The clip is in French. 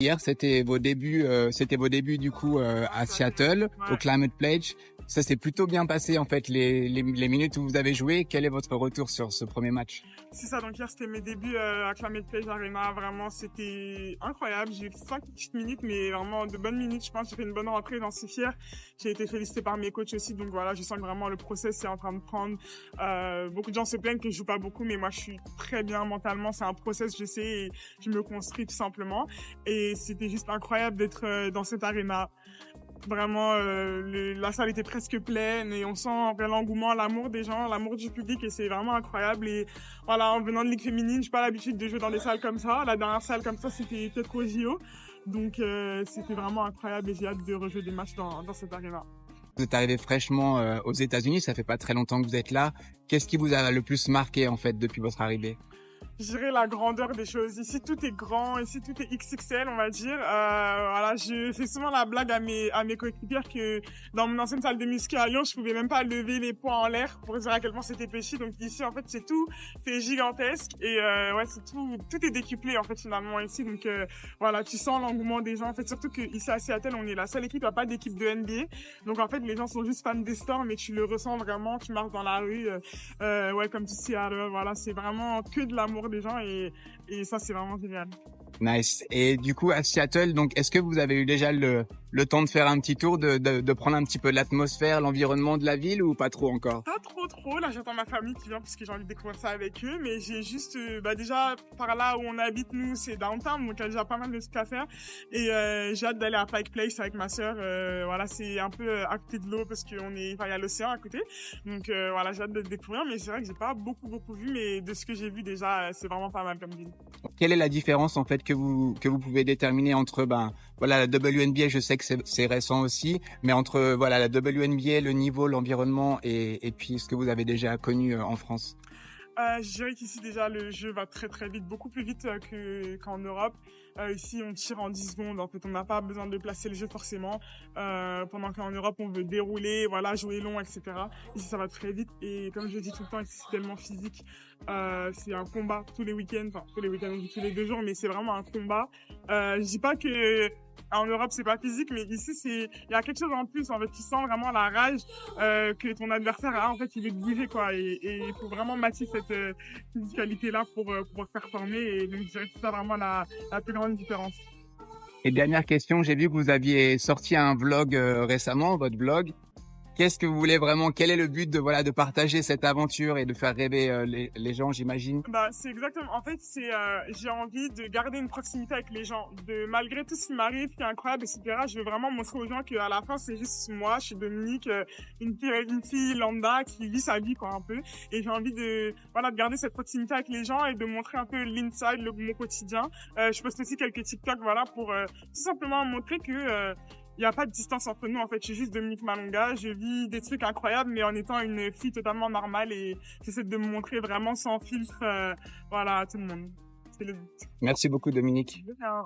Hier, c'était vos débuts du coup à Seattle, au Ouais. Climate Pledge. Ça s'est plutôt bien passé en fait les minutes où vous avez joué. Quel est votre retour sur ce premier match? C'est ça, donc hier c'était mes débuts à Climate Pledge Arena, vraiment c'était incroyable, j'ai eu 5 petites minutes mais vraiment de bonnes minutes, je pense, j'ai fait une bonne rentrée, j'en suis fière, j'ai été félicitée par mes coachs aussi, donc voilà, je sens que vraiment le process est en train de prendre, beaucoup de gens se plaignent que je joue pas beaucoup, mais moi je suis très bien mentalement, c'est un process, je sais, et je me construis tout simplement, et c'était juste incroyable d'être dans cette arena. Vraiment, la salle était presque pleine et on sent l'engouement, l'amour des gens, l'amour du public et c'est vraiment incroyable. Et voilà, en venant de Ligue féminine, j'ai pas l'habitude de jouer dans des salles comme ça. La dernière salle comme ça, c'était peut-être au JO. Donc, c'était vraiment incroyable et j'ai hâte de rejouer des matchs dans cette arena. Vous êtes arrivé fraîchement aux États-Unis, ça fait pas très longtemps que vous êtes là. Qu'est-ce qui vous a le plus marqué en fait depuis votre arrivée? Je dirais la grandeur des choses. Ici, tout est grand. Ici, tout est XXL, on va dire. Voilà, je fais souvent la blague à mes coéquipières que dans mon ancienne salle de muscu à Lyon, je pouvais même pas lever les poids en l'air pour dire à quel point c'était petit. Donc ici, en fait, c'est gigantesque et ouais, tout est décuplé en fait finalement ici. Donc voilà, tu sens l'engouement des gens. En fait, surtout que ici à Seattle, on est la seule équipe, il n'y a pas d'équipe de NBA. Donc en fait, les gens sont juste fans des stores, mais tu le ressens vraiment. Tu marches dans la rue, ouais, comme tu sais, voilà, c'est vraiment que de l'amour des gens et ça c'est vraiment génial. Nice. Et du coup à Seattle, donc est-ce que vous avez eu déjà le temps de faire un petit tour, de prendre un petit peu l'atmosphère, l'environnement de la ville ou pas trop encore? Pas trop, là j'attends ma famille qui vient parce que j'ai envie de découvrir ça avec eux, mais j'ai juste, déjà par là où on habite nous c'est downtown, donc il y a déjà pas mal de trucs à faire et j'ai hâte d'aller à Pike Place avec ma sœur, voilà c'est un peu à côté de l'eau parce qu'il y a l'océan à côté, donc voilà j'ai hâte de le découvrir, mais c'est vrai que j'ai pas beaucoup vu, mais de ce que j'ai vu déjà c'est vraiment pas mal comme ville. Quelle est la différence en fait que vous pouvez déterminer entre voilà la WNBA, je sais que c'est récent aussi, mais entre voilà la WNBA, le niveau, l'environnement et puis ce que vous avez déjà connu en France? Je dirais qu'ici déjà le jeu va très vite, beaucoup plus vite qu'en Europe. Ici on tire en 10 secondes, en fait on n'a pas besoin de placer le jeu forcément. Pendant qu'en Europe on veut dérouler, voilà, jouer long, etc. Ici ça va très vite et comme je dis tout le temps, ici c'est tellement physique. C'est un combat tous les week-ends, enfin tous les week-ends, on dit tous les 2 jours, mais c'est vraiment un combat. Je dis pas que en Europe c'est pas physique, mais ici il y a quelque chose en plus, en fait, tu sens vraiment la rage que ton adversaire a, en fait, il veut te bouger, quoi. Et il faut vraiment matcher cette physicalité-là pour performer. Et donc, je dirais que c'est ça vraiment la plus grande différence. Et dernière question, j'ai vu que vous aviez sorti un vlog récemment, votre blog. Qu'est-ce que vous voulez vraiment? Quel est le but de voilà de partager cette aventure et de faire rêver les gens, j'imagine? Bah, c'est exactement. En fait, j'ai envie de garder une proximité avec les gens. Malgré tout ce qui m'arrive, qui est incroyable, etc., je veux vraiment montrer aux gens qu'à la fin, c'est juste moi, je suis Dominique, une fille lambda qui vit sa vie, quoi, un peu. Et j'ai envie voilà, de garder cette proximité avec les gens et de montrer un peu l'inside, mon quotidien. Je poste aussi quelques TikTok, voilà, pour tout simplement montrer que il n'y a pas de distance entre nous, en fait. Je suis juste Dominique Malonga. Je vis des trucs incroyables, mais en étant une fille totalement normale et j'essaie de me montrer vraiment sans filtre, voilà, à tout le monde. C'est le but. Merci beaucoup, Dominique. De rien.